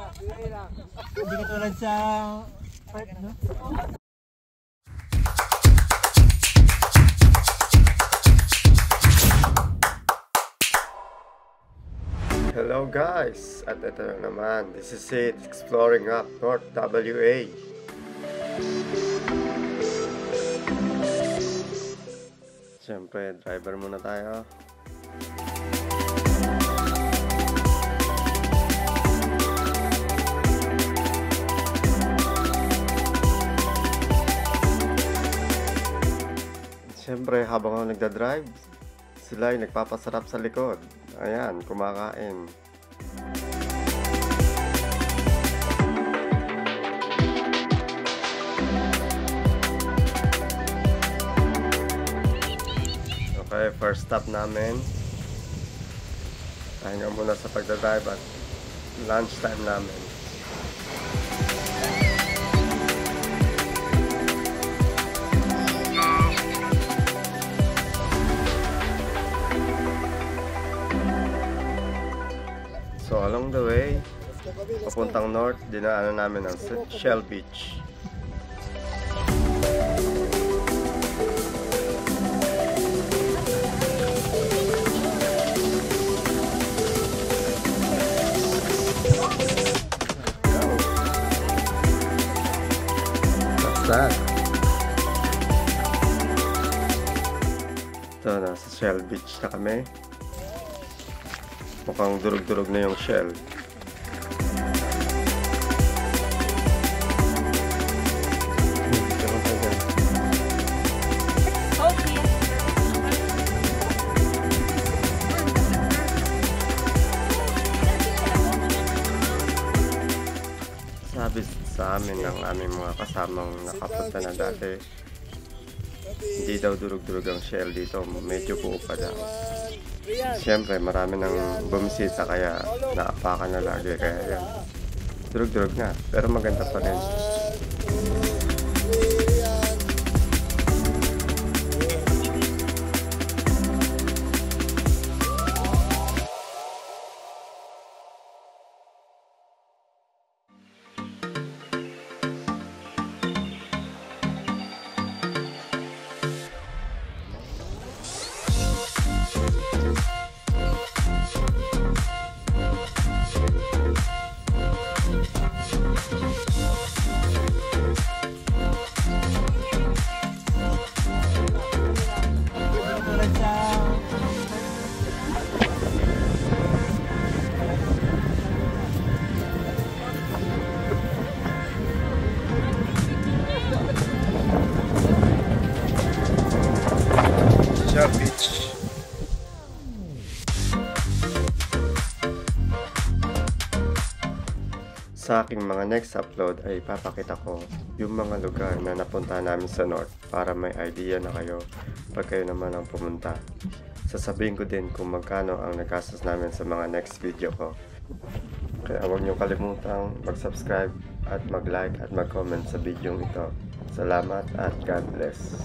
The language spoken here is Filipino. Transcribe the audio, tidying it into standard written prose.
Hindi ka tulad sa park, no? Hello guys! At ito na naman, this is it, exploring up North WA. Siyempre, driver muna tayo. Siyempre, habang ako nagdadrive, sila ay nagpapasarap sa likod. Ayan, kumakain. Okay, first stop namin. Pahinga muna sa pagdadrive at lunch time namin. So along the way, papuntang north, dinaanan namin ang Shell Beach. That's that. Ito, nasa Shell Beach na kami. Mukhang durug-durug na yung shell. Sabi sa amin ng aming mga kasamang nakapunta na dati, hindi daw durug-durug ang shell dito, medyo buo pa daw. Siyempre, marami nang bumisita kaya naapakan na lagi, kaya yan. Durug-durug na, pero maganda pa rin. Shell Beach. Sa aking mga next upload ay papakita ko yung mga lugar na napunta namin sa north para may idea na kayo pag kayo naman ang pumunta. Sasabihin ko din kung magkano ang nagastos namin sa mga next video ko. Kaya huwag niyo kalimutang mag-subscribe at mag-like at mag-comment sa video ito. Salamat at God bless.